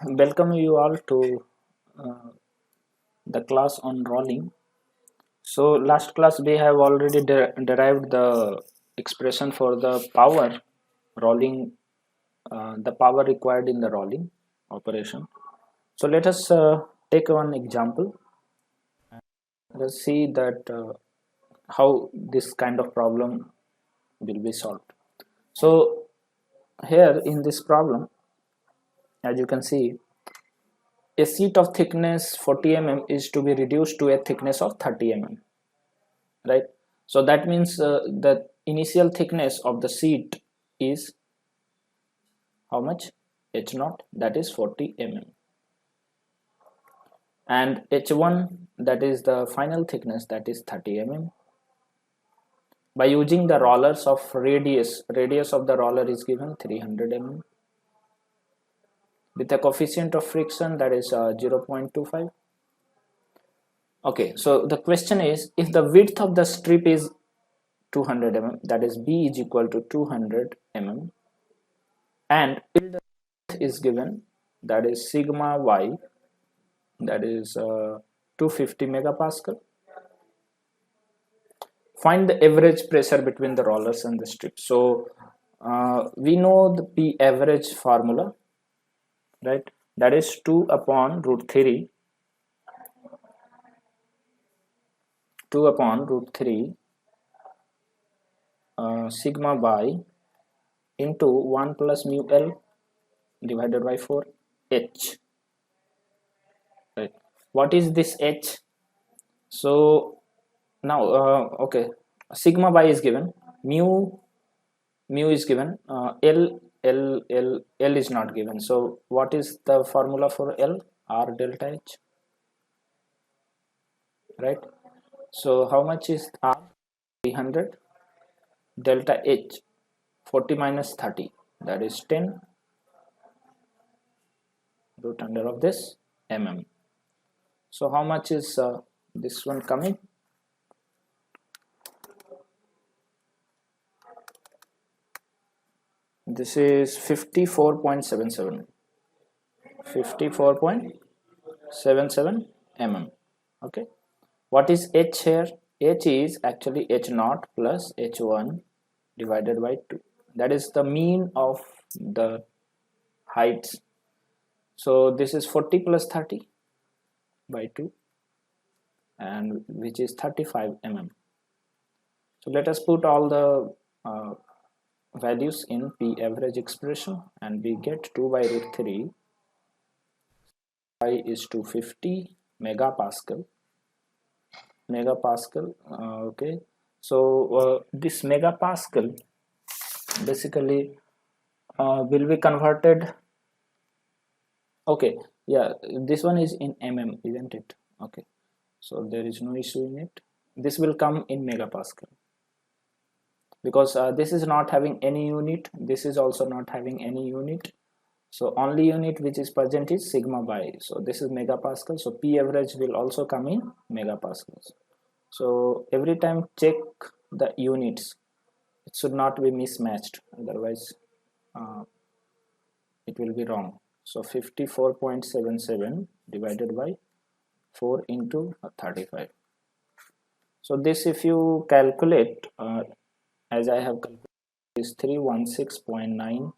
Welcome you all to uh, the class on rolling. So last class we have already derived the expression for the power rolling, the power required in the rolling operation. So let us take one example. Let's see that how this kind of problem will be solved. So here in this problem, as you can see, a sheet of thickness 40 mm is to be reduced to a thickness of 30 mm, right? So that means the initial thickness of the sheet is how much? H naught, that is 40 mm, and H1, that is the final thickness, that is 30 mm. By using the rollers of radius of the roller is given 300 mm with a coefficient of friction, that is 0.25. Okay, so the question is, if the width of the strip is 200 mm, that is B is equal to 200 mm, and yield is given, that is sigma y, that is 250 megapascal. Find the average pressure between the rollers and the strip. So we know the P average formula, right? That is 2 upon root 3, 2 upon root 3 sigma y into 1 plus mu L divided by 4 H, right? What is this H? So now okay, sigma y is given, mu is given, L is not given. So what is the formula for L? R delta H, right? So how much is R? 300 delta H, 40 minus 30, that is 10 root under of this mm. So how much is this one coming? This is 54.77, 54.77 mm. Okay, what is H here? H is actually H naught plus H1 divided by 2, that is the mean of the heights. So this is 40 plus 30 by 2, and which is 35 mm. So let us put all the values in P average expression, and we get 2 by root 3 y is 250 megapascal. Okay, so this megapascal basically will be converted. Okay, yeah, this one is in mm, isn't it? Okay, so there is no issue in it. This will come in megapascal because this is not having any unit, this is also not having any unit. So only unit which is present is sigma by, so this is megapascal, so P average will also come in megapascals. So every time check the units, it should not be mismatched, otherwise uh, it will be wrong. So 54.77 divided by 4 into 35. So this, if you calculate as I have calculated, is 316.9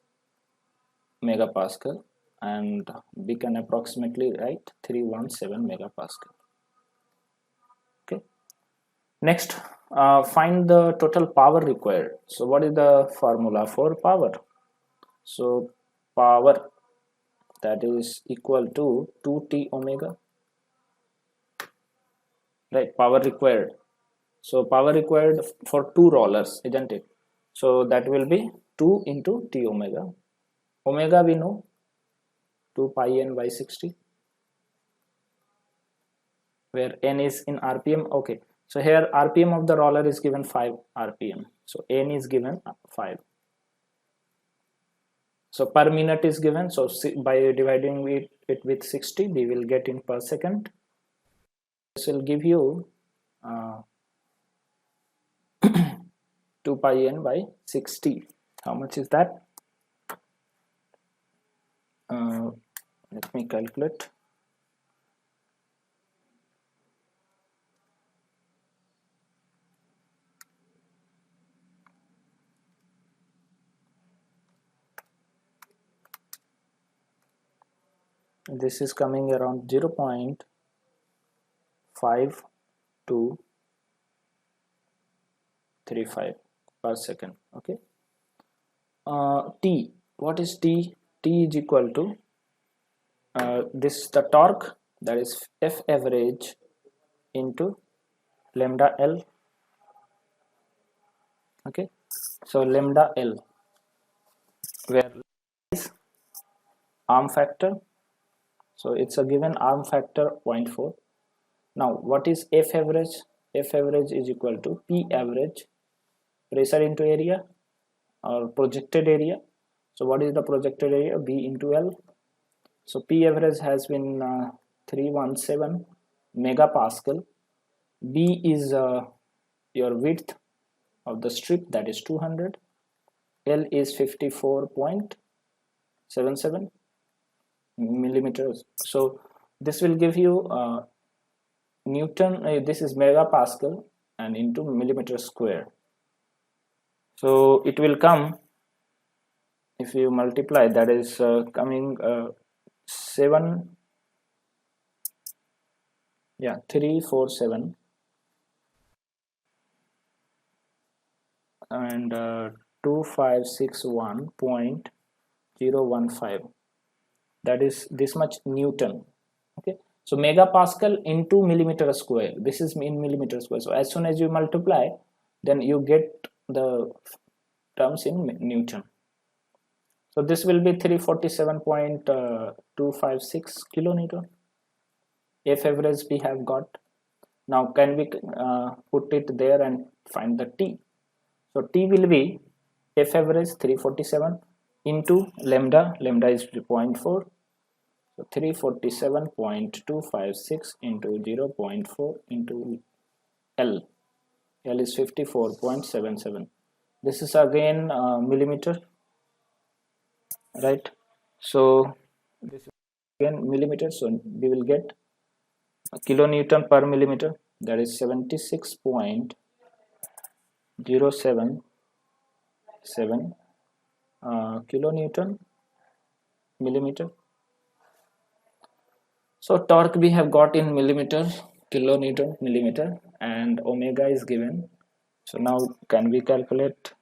megapascal, and we can approximately write 317 megapascal. Okay, next find the total power required. So what is the formula for power? So power, that is equal to 2t omega, right? Power required, so power required for two rollers, isn't it? So that will be 2 into t omega. Omega we know, 2 pi n by 60, where n is in rpm. Okay, so here rpm of the roller is given 5 rpm, so n is given 5. So per minute is given, so by dividing it with 60 we will get in per second. This will give you 2 pi n by 60. How much is that? Let me calculate. This is coming around 0.5235 per second. Okay. T, what is T? T is equal to this the torque, that is F average into lambda L. Okay, so lambda L, where is arm factor, so it's a given arm factor 0.4. Now what is F average? F average is equal to P average, pressure into area or projected area. So what is the projected area? B into L. So P average has been 317 megapascal. B is your width of the strip, that is 200. L is 54.77 millimeters. So this will give you Newton, this is megapascal and into millimeter square. So it will come, if you multiply, that is coming 347 and 2561.015, that is this much Newton. Okay, so megapascal into millimeter square, this is in millimeter square. So as soon as you multiply, then you get the terms in Newton. So this will be 347.256 kilonewton. F average we have got. Now can we put it there and find the T? So T will be F average 347 into lambda, lambda is 0.4. So 347.256 into 0.4 into L. L is 54.77. This is again millimeter, right? So this is again millimeter. So we will get kilonewton per millimeter, that is 76.077 kilonewton millimeter. So torque we have got in millimeter, kilonewton millimeter, and omega is given. So now can we calculate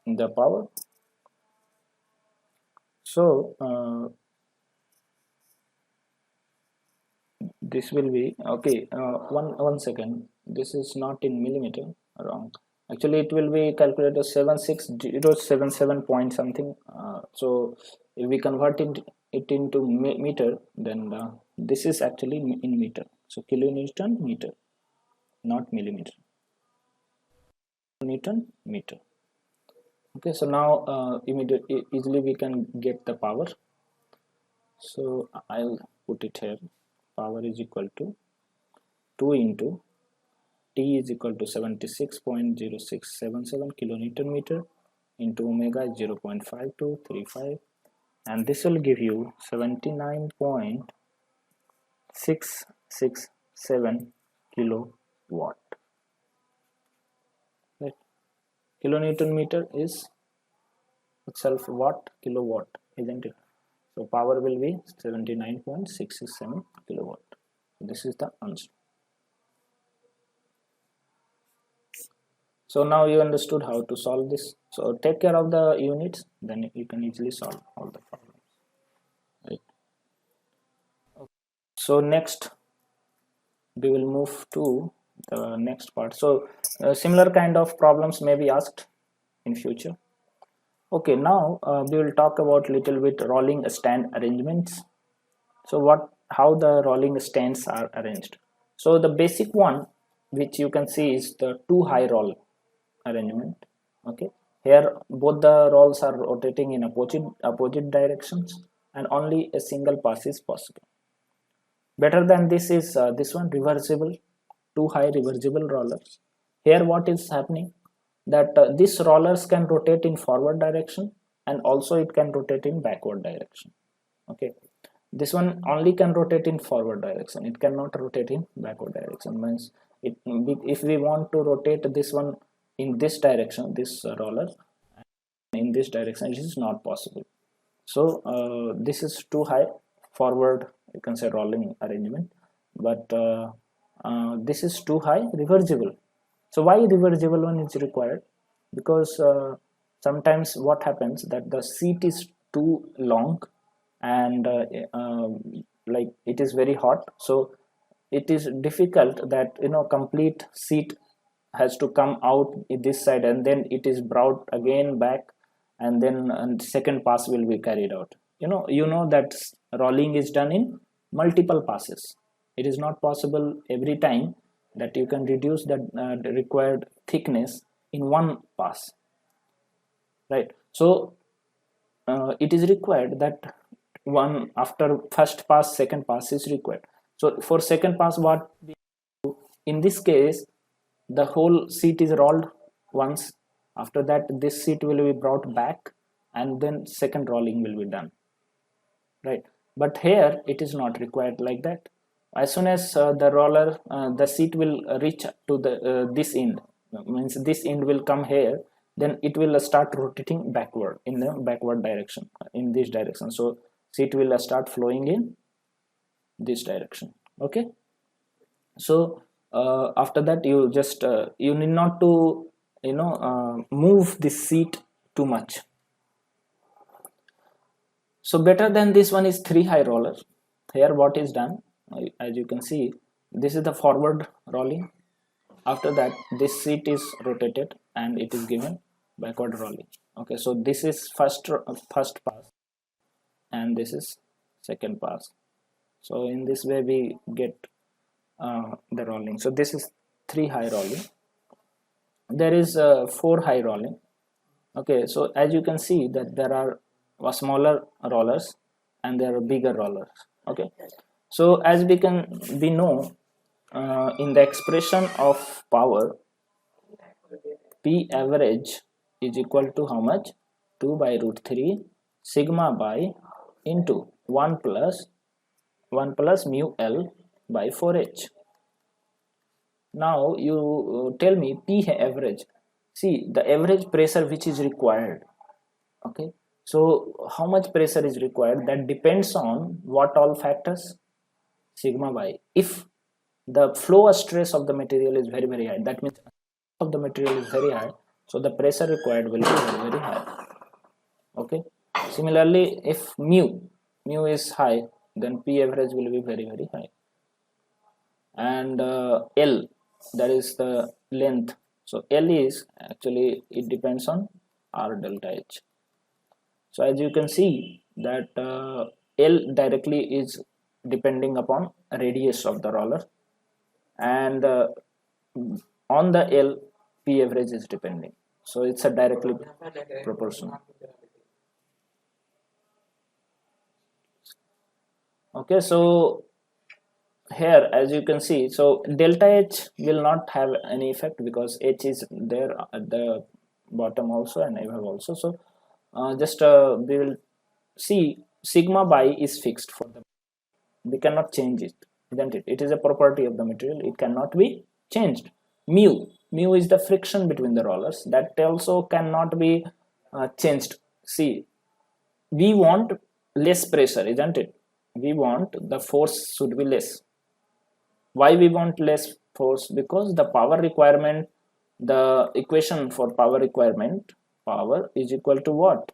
the power? So this will be okay. One second. This is not in millimeter. Wrong. Actually, it will be calculated 76077 point something. So if we convert it into meter, then this is actually in meter. So kilonewton meter, not millimeter. Newton meter. Okay, so now easily we can get the power. So I'll put it here. Power is equal to 2 into T is equal to 76.0677 kilonewton meter into omega is 0.5235, and this will give you 79.667 kilowatt. Right? Kilonewton meter is itself watt, kilowatt, isn't it? So power will be 79.667 kilowatt. This is the answer. So now you understood how to solve this. So take care of the units, then you can easily solve all the problems. Right. Okay. So next we will move to the next part. So similar kind of problems may be asked in future. Okay, now we will talk about little bit rolling stand arrangements. So how the rolling stands are arranged. So the basic one which you can see is the two high roll arrangement. Okay, here both the rolls are rotating in opposite directions and only a single pass is possible. Better than this is this one, reversible, two high reversible rollers. Here what is happening, that these rollers can rotate in forward direction and also it can rotate in backward direction. Okay, this one only can rotate in forward direction, it cannot rotate in backward direction. Means it, if we want to rotate this one in this direction, this roller in this direction, it is not possible. So this is too high forward, you can say, rolling arrangement. But this is too high reversible. So why reversible one is required? Because sometimes what happens that the seat is too long, and like it is very hot, so it is difficult that, you know, complete seat has to come out in this side, and then it is brought again back, and then second pass will be carried out. You know that rolling is done in multiple passes. It is not possible every time that you can reduce the required thickness in one pass, right? So it is required that one after first pass, second pass is required. So for second pass, what in this case, the whole seat is rolled once. After that, this seat will be brought back, and then second rolling will be done, right? But here it is not required like that. As soon as the roller, the seat will reach to the this end, means this end will come here, then it will start rotating backward in the backward direction, in this direction. So seat will start flowing in this direction. Okay, so after that, you just you need not to, move this seat too much. So better than this one is 3 high roller. Here what is done, as you can see, this is the forward rolling. After that, this seat is rotated and it is given backward rolling. Okay, so this is first pass, and this is second pass. So in this way we get the rolling. So this is 3 high rolling. There is 4 high rolling. Okay, so as you can see that there are smaller rollers and there are bigger rollers. Okay, so as we know, in the expression of power, P average is equal to how much? 2 by root 3 sigma by into 1 plus mu L by 4h. Now you tell me P average. See the average pressure which is required. Okay, so how much pressure is required? That depends on what all factors? Sigma by. If the flow stress of the material is very high, that means of the material is very high, so the pressure required will be very high. Okay, similarly, if mu is high, then P average will be very high. And L, that is the length, so L is actually, it depends on R delta H. So as you can see that L directly is depending upon radius of the roller, and on the L, P average is depending. So it's a directly proportional. Okay, so here as you can see, so delta H will not have any effect because H is there at the bottom also and above also. So just we will see sigma by is fixed for them. We cannot change it, isn't it? It is a property of the material, it cannot be changed. Mu is the friction between the rollers, that also cannot be changed. See, we want less pressure, isn't it? We want the force should be less. Why we want less force? Because the power requirement, the equation for power requirement, power is equal to what?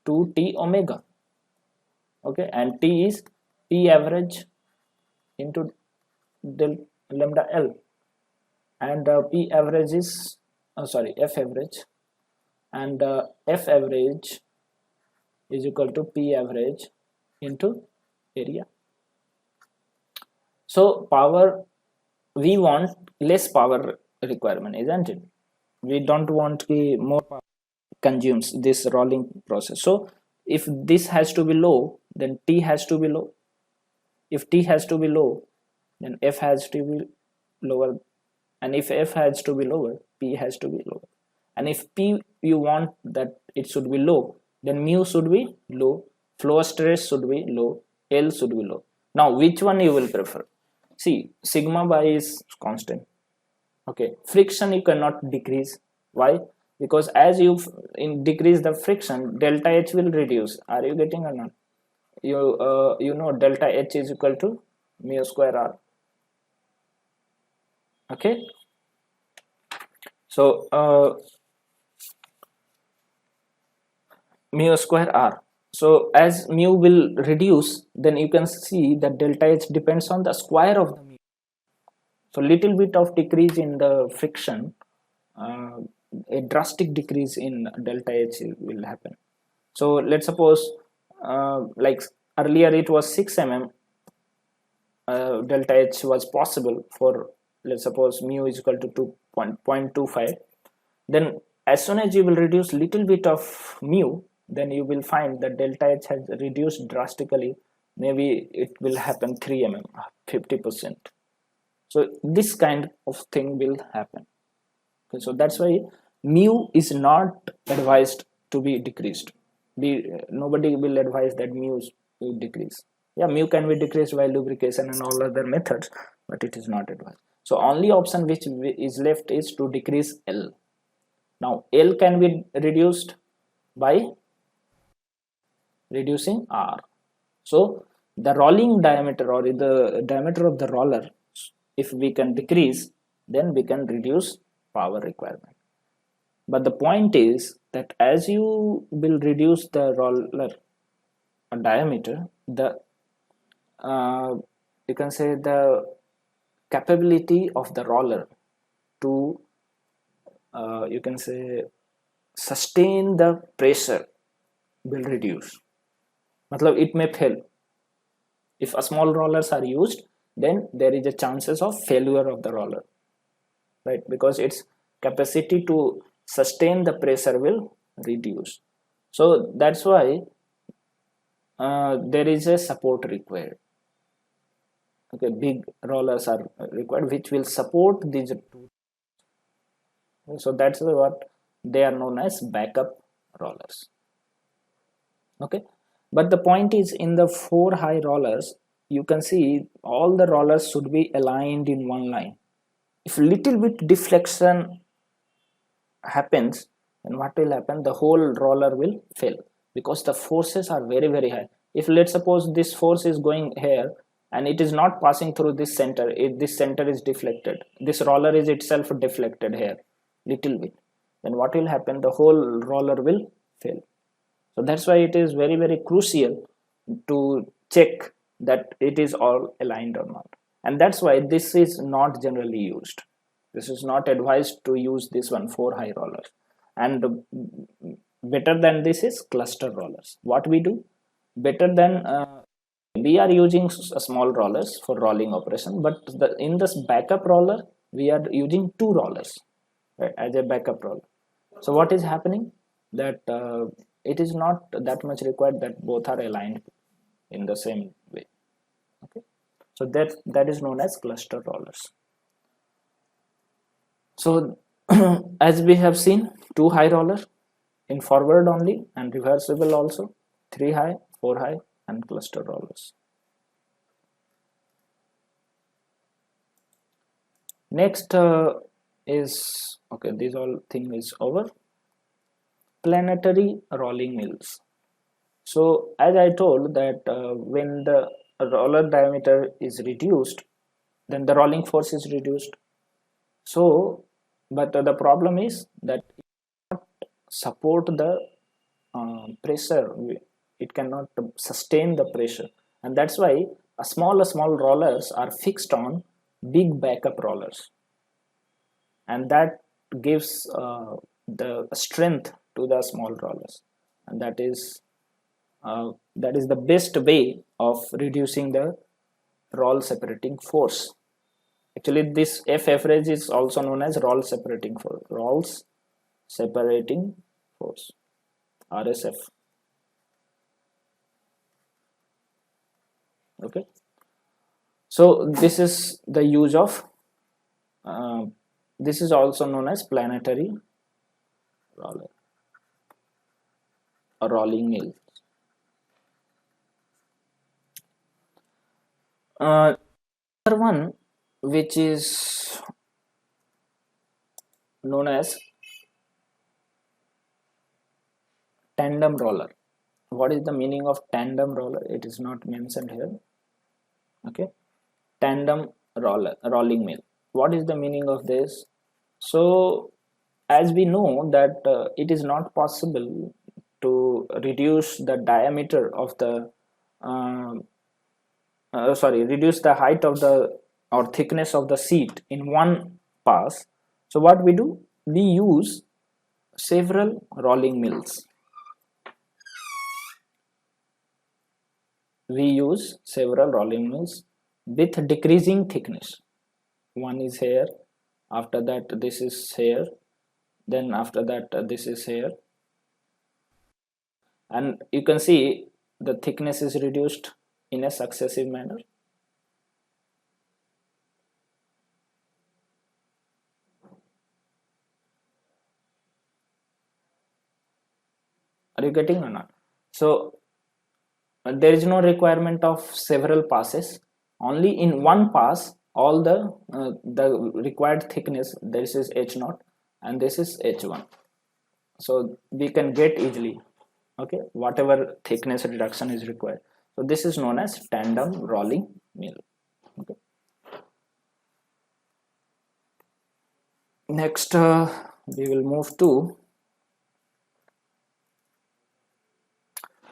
2T omega. Okay, and T is P average into del lambda L, and P average is F average, and F average is equal to P average into area. So power, we want less power requirement, isn't it? We don't want more power consumes this rolling process. So if this has to be low, then T has to be low. If T has to be low, then F has to be lower, and if F has to be lower, P has to be lower. And if P you want that it should be low, then mu should be low, flow stress should be low, L should be low. Now which one you will prefer? See, sigma by is constant. Okay, friction you cannot decrease. Why? Because as you decrease the friction, delta H will reduce. Are you getting or not? You know delta H is equal to mu square R. Okay, so mu square R. So as mu will reduce, then you can see that delta H depends on the square of the mu. So little bit of decrease in the friction, a drastic decrease in delta H will happen. So let's suppose like earlier it was 6 mm, delta H was possible for, let's suppose mu is equal to 2.25. Then as soon as you will reduce little bit of mu, then you will find that delta H has reduced drastically. Maybe it will happen 3 mm, 50%. So this kind of thing will happen. Okay, so that's why mu is not advised to be decreased. Nobody will advise that mu will decrease. Yeah, mu can be decreased by lubrication and all other methods, but it is not advised. So only option which is left is to decrease L. Now L can be reduced by reducing R. So the rolling diameter or the diameter of the roller, if we can decrease, then we can reduce power requirement. But the point is that as you will reduce the roller diameter, the you can say the capability of the roller to you can say sustain the pressure will reduce. Matlab it may fail. If a small rollers are used, then there is a chances of failure of the roller, right? Because its capacity to sustain the pressure will reduce. So that's why there is a support required. Okay, big rollers are required which will support these two. So that's what they are known as backup rollers. Okay, but the point is, in the 4 high rollers, you can see all the rollers should be aligned in one line. If little bit deflection happens, then what will happen? The whole roller will fail because the forces are very high. If let's suppose this force is going here and it is not passing through this center, if this center is deflected, this roller is itself deflected here little bit, then what will happen? The whole roller will fail. So that's why it is very crucial to check that it is all aligned or not. And that's why this is not generally used. This is not advised to use this one 4 high rollers. And better than this is cluster rollers. What we do better than we are using small rollers for rolling operation, but in this backup roller we are using 2 rollers, right, as a backup roller. So what is happening, that it is not that much required that both are aligned in the same way. Okay, so that is known as cluster rollers. So as we have seen, 2 high roller in forward only and reversible also, 3 high, 4 high and cluster rollers. Next is, okay, this all thing is over, planetary rolling mills. So as I told that when the roller diameter is reduced, then the rolling force is reduced. So but the problem is that it cannot support the pressure, it cannot sustain the pressure, and that's why small rollers are fixed on big backup rollers, and that gives the strength to the small rollers, and that is the best way of reducing the roll separating force. Actually this F average is also known as roll separating force, rolls separating force, RSF. Okay, so this is the use of this is also known as planetary roller or rolling mill. Another one which is known as tandem roller. What is the meaning of tandem roller? It is not mentioned here. Okay, tandem rolling mill. What is the meaning of this? So as we know that it is not possible to reduce the diameter of the reduce the height of the or thickness of the sheet in one pass. So what we do, we use several rolling mills. We use several rolling mills with decreasing thickness. One is here, after that this is here, then after that this is here, and you can see the thickness is reduced in a successive manner. Are you getting or not? So there is no requirement of several passes. Only in one pass all the required thickness, this is h0 and this is h1, so we can get easily, okay, whatever thickness reduction is required. So this is known as tandem rolling mill. Okay, next we will move to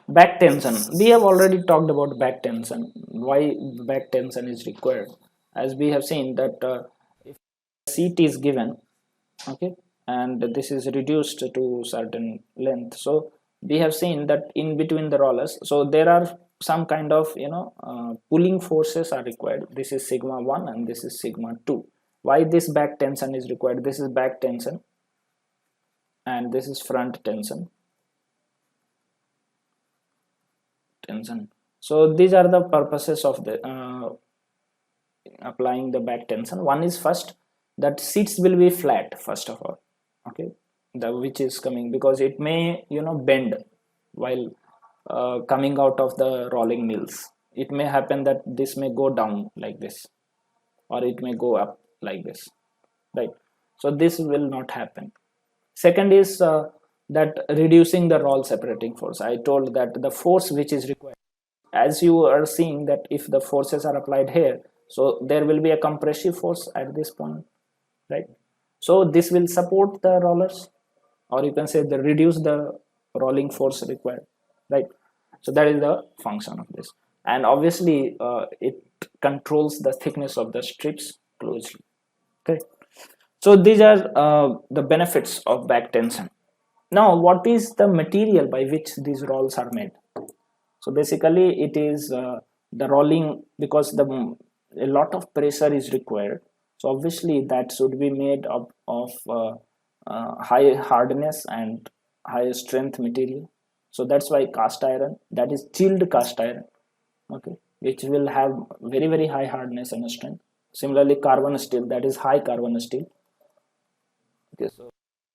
back tension. We have already talked about back tension, why back tension is required, as we have seen that if seat is given, okay, and this is reduced to certain length, so we have seen that in between the rollers, so there are some kind of pulling forces are required. This is sigma 1 and this is sigma 2. Why this back tension is required? This is back tension and this is front tension. So these are the purposes of the applying the back tension. One is first that seats will be flat first of all, okay, the which is coming, because it may bend while coming out of the rolling mills. It may happen that this may go down like this or it may go up like this, right? So this will not happen. Second is that reducing the roll separating force. I told that the force which is required, as you are seeing that if the forces are applied here, so there will be a compressive force at this point, right? So this will support the rollers, or you can say the reduce the rolling force required, right? So that is the function of this, and obviously it controls the thickness of the strips closely. Okay, so these are the benefits of back tension. Now what is the material by which these rolls are made? So basically it is the rolling, because a lot of pressure is required, so obviously that should be made up of high hardness and high strength material. So that's why cast iron, that is chilled cast iron, okay, which will have very very high hardness and strength. Similarly carbon steel, that is high carbon steel. Okay, so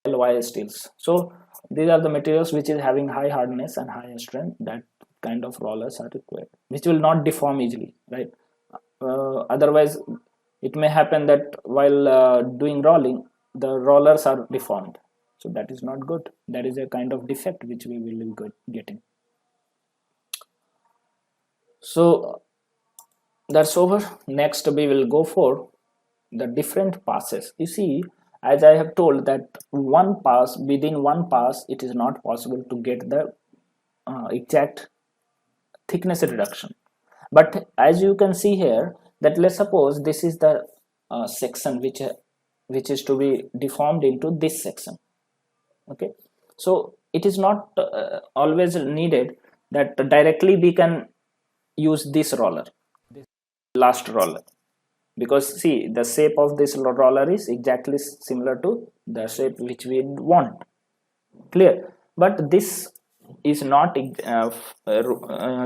alloy steels. So these are the materials which is having high hardness and high strength. That kind of rollers are required, which will not deform easily, right? Otherwise it may happen that while doing rolling, the rollers are deformed, so that is not good. That is a kind of defect which we will be getting. So that's over. Next we will go for the different passes. You see, as I have told that one pass, within one pass it is not possible to get the exact thickness reduction. But as you can see here, that let's suppose this is the section which is to be deformed into this section, okay. So it is not always needed that directly we can use this roller, this last roller, because see the shape of this roller is exactly similar to the shape which we want, clear. But this is not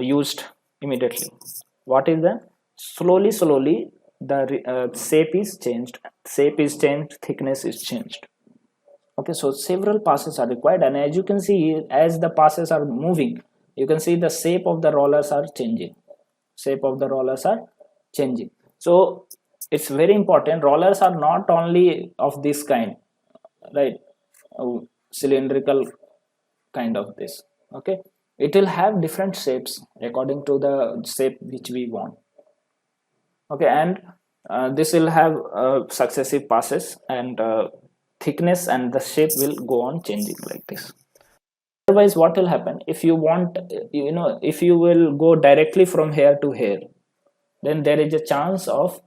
used immediately. What is the slowly the shape is changed, thickness is changed, okay. So several passes are required, and as you can see, as the passes are moving, you can see the shape of the rollers are changing, shape of the rollers are changing. So it's very important, rollers are not only of this kind, right? uh, Cylindrical kind of this. Okay, it will have different shapes according to the shape which we want. Okay, and this will have successive passes, and thickness and the shape will go on changing like this. Otherwise what will happen, if you want, if you will go directly from here to here, then there is a chance of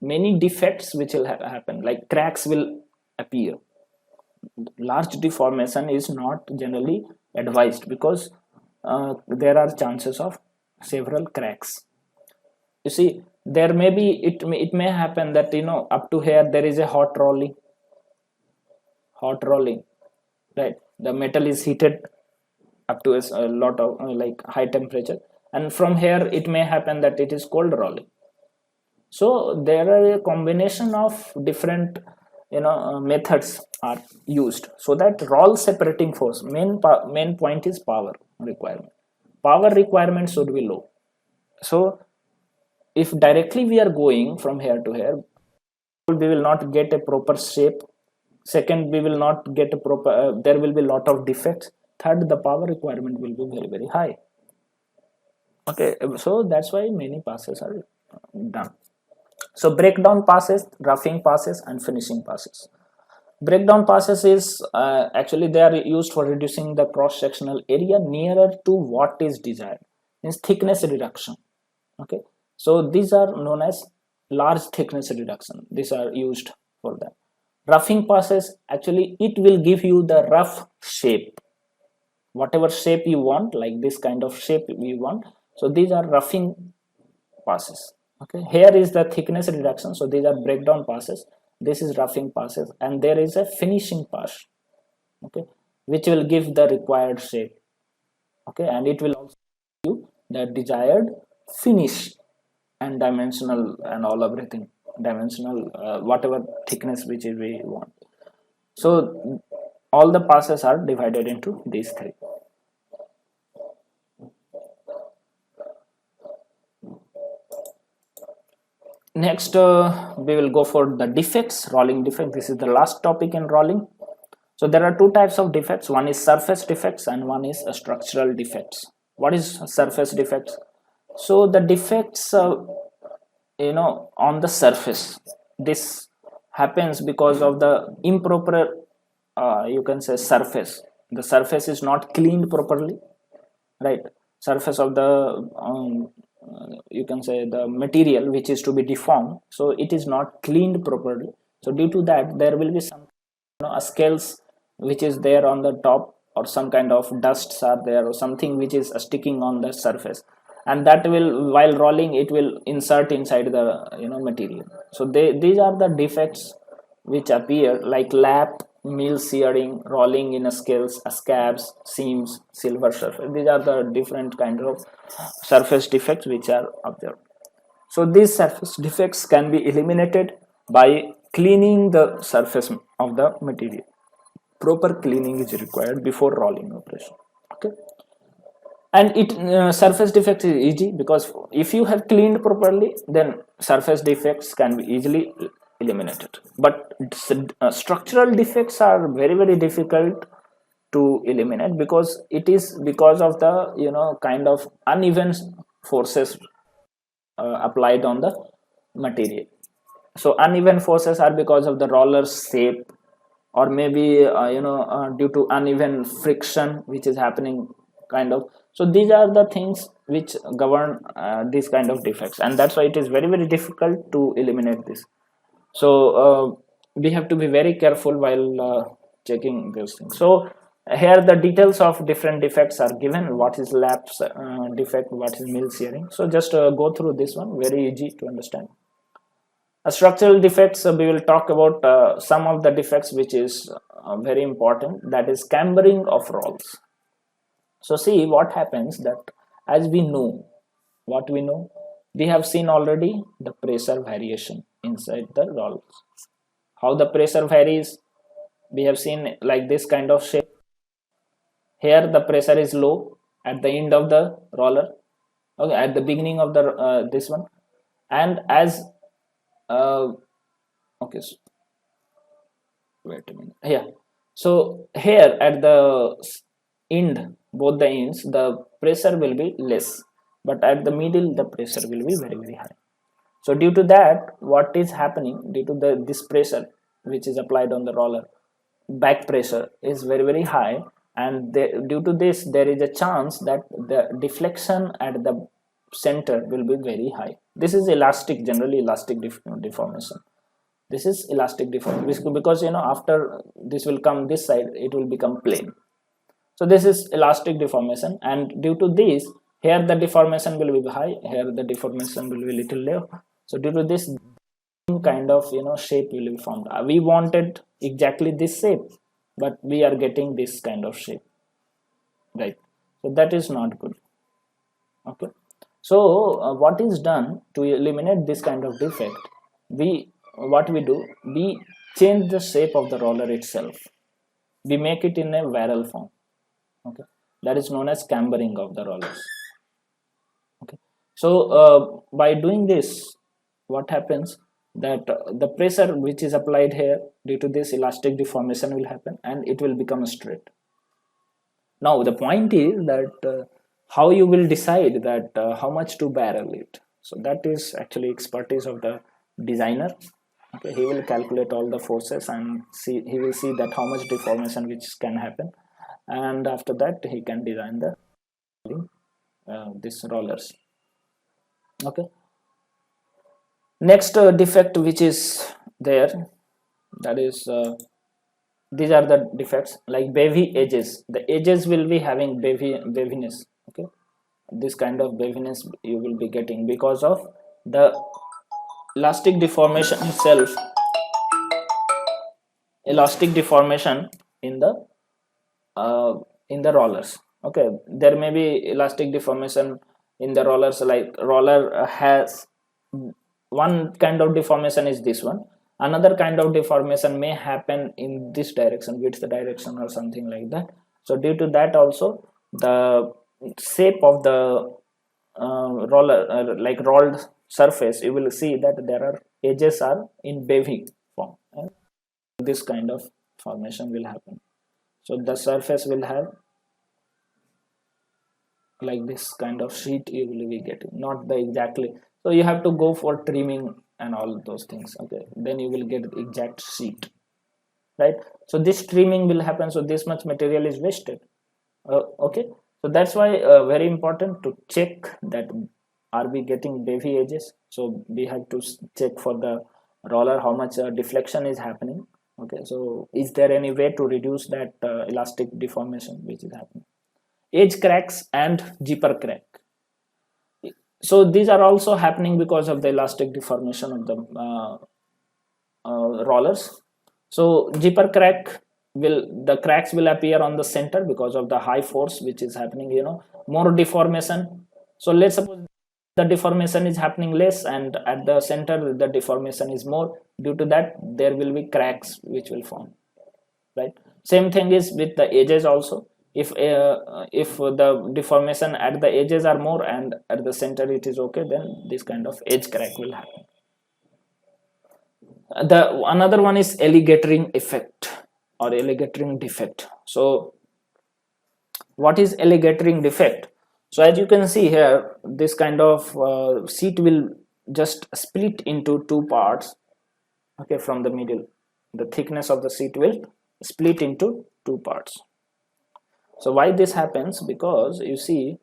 many defects which will happen, like cracks will appear. Large deformation is not generally advised, because there are chances of several cracks. You see, there may be, it may happen that, up to here there is a hot rolling, right? The metal is heated up to a lot of like high temperature, and from here it may happen that it is cold rolling. So there are a combination of different methods are used, so that roll separating force, main point is power requirement should be low. So if directly we are going from here to here, we will not get a proper shape. Second, we will not get a proper, there will be a lot of defects. Third, the power requirement will be very very high. Okay, so that's why many passes are done. So breakdown passes, roughing passes, and finishing passes. Breakdown passes is actually they are used for reducing the cross sectional area nearer to what is desired, means thickness reduction. Okay, so these are known as large thickness reduction, these are used for that. Roughing passes, actually it will give you the rough shape, whatever shape you want, like this kind of shape you want. So these are roughing passes. Okay, here is the thickness reduction, so these are breakdown passes, this is roughing passes, and there is a finishing pass. Okay, which will give the required shape. Okay, and it will also give you the desired finish and dimensional and all everything, dimensional whatever thickness which we want. So all the passes are divided into these three. Next, we will go for the defects, rolling defect. This is the last topic in rolling. So there are two types of defects. One is surface defects and one is structural defects. What is surface defects? So the defects, on the surface, this happens because of the improper, you can say, surface. The surface is not cleaned properly, right? Surface of the you can say the material which is to be deformed, so it is not cleaned properly. So due to that, there will be some scales which is there on the top, or some kind of dusts are there, or something which is sticking on the surface, and that will, while rolling, it will insert inside the material. So these are the defects which appear, like lap, mill shearing, rolling in scales, scabs, seams, silver surface. These are the different kind of surface defects which are up there. So these surface defects can be eliminated by cleaning the surface of the material. Proper cleaning is required before rolling operation. Okay, and it surface defects is easy, because if you have cleaned properly, then surface defects can be easily eliminated. But structural defects are very very difficult to eliminate, because it is because of the kind of uneven forces applied on the material. So uneven forces are because of the roller's shape, or maybe due to uneven friction which is happening, kind of. So these are the things which govern these kind of defects, and that's why it is very very difficult to eliminate this. So we have to be very careful while checking those things. So here the details of different defects are given. What is lapse defect, what is mill shearing. So just go through this one, very easy to understand. Structural defects, we will talk about some of the defects which is very important, that is cambering of rolls. So see what happens, that as we know, what we know, we have seen already the pressure variation inside the rolls. How the pressure varies, we have seen like this kind of shape. Here the pressure is low at the end of the roller, okay, at the beginning of the this one, and as okay, so wait a minute, yeah, so here at the end, both the ends, the pressure will be less, but at the middle the pressure will be very high. So due to that, what is happening, due to this pressure which is applied on the roller, back pressure is very high, and due to this there is a chance that the deflection at the center will be very high. This is elastic, generally elastic deformation. This is elastic deformation because after this will come this side, it will become plane. So this is elastic deformation, and due to this, here the deformation will be high, here the deformation will be little low. So due to this kind of shape will be formed. We wanted exactly this shape, but we are getting this kind of shape, right? So that is not good. Okay, so what is done to eliminate this kind of defect? What we do, we change the shape of the roller itself. We make it in a barrel form. Okay, that is known as cambering of the rollers. Okay, so by doing this, what happens, that the pressure which is applied here, due to this elastic deformation will happen and it will become straight. Now the point is that how you will decide that how much to barrel it. So that is actually expertise of the designer. Okay, he will calculate all the forces and he will see that how much deformation which can happen, and after that he can design the these rollers. Okay, next defect which is there, that is these are the defects like wavy edges. The edges will be having waviness. Okay, this kind of waviness you will be getting because of the elastic deformation itself, elastic deformation in the rollers. Okay, there may be elastic deformation in the rollers, like roller has one kind of deformation is this one, another kind of deformation may happen in this direction, width direction or something like that. So due to that also, the shape of the roller like rolled surface, you will see that there are edges are in wavy form, and this kind of formation will happen. So the surface will have like this kind of sheet you will be getting, not the exactly. So you have to go for trimming and all those things. Okay, then you will get the exact sheet, right? So this trimming will happen, so this much material is wasted. Okay, so that's why very important to check that are we getting wavy edges. So we have to check for the roller how much deflection is happening. Okay, so is there any way to reduce that elastic deformation which is happening? Edge cracks and zipper crack. So these are also happening because of the elastic deformation of the rollers. So zipper crack the cracks will appear on the center because of the high force which is happening, more deformation. So let's suppose the deformation is happening less, and at the center the deformation is more. Due to that, there will be cracks which will form, right? Same thing is with the edges also. If the deformation at the edges are more and at the center it is okay, then this kind of edge crack will happen. Another one is alligatoring effect or alligatoring defect. So what is alligatoring defect? So as you can see here, this kind of sheet will just split into two parts. Okay, from the middle, the thickness of the sheet will split into two parts. So why this happens? Because you see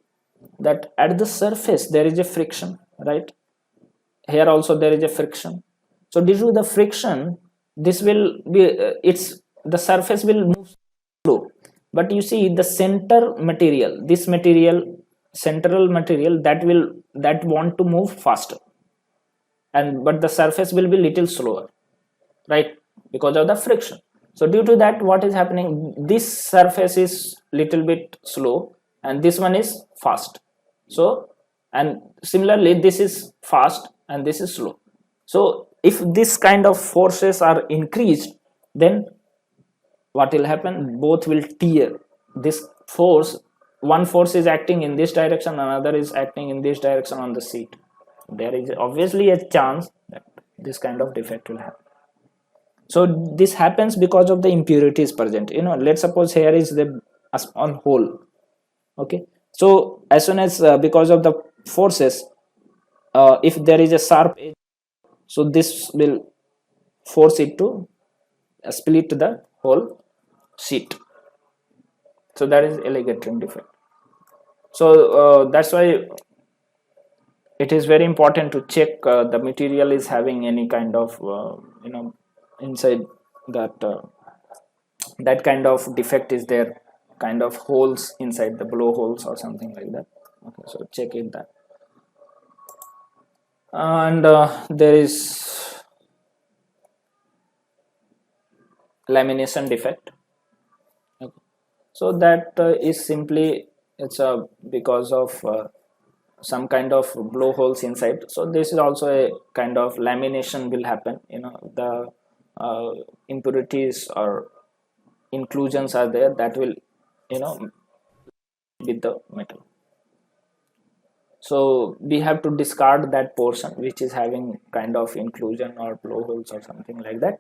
that at the surface there is a friction, right? Here also there is a friction. So due to the friction, this will be the surface will move slow. But you see the center material, this material, central material, that want to move faster, but the surface will be little slower, right? Because of the friction. So due to that, what is happening, this surface is little bit slow and this one is fast. So, and similarly this is fast and this is slow. So if this kind of forces are increased, then what will happen, both will tear. This force, one force is acting in this direction, another is acting in this direction on the sheet. there is obviously a chance that this kind of defect will happen. So this happens because of the impurities present. Let's suppose here is the on hole. Okay, so as soon as because of the forces, if there is a sharp edge, so this will force it to split the whole sheet. So that is a ligature defect. So that's why it is very important to check the material is having any kind of inside that that kind of defect is there, kind of holes inside the blowholes or something like that. Okay, so check it that. And there is lamination defect. Okay. So that is simply it's because of some kind of blowholes inside. So this is also a kind of lamination will happen. The impurities or inclusions are there that will with the metal. So we have to discard that portion which is having kind of inclusion or blowholes or something like that,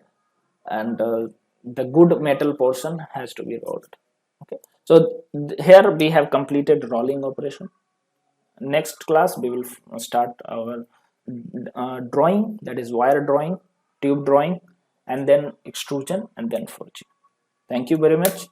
and the good metal portion has to be rolled. Okay, so here we have completed rolling operation. Next class we will start our drawing, that is wire drawing, tube drawing, and then extrusion, and then forging. Thank you very much.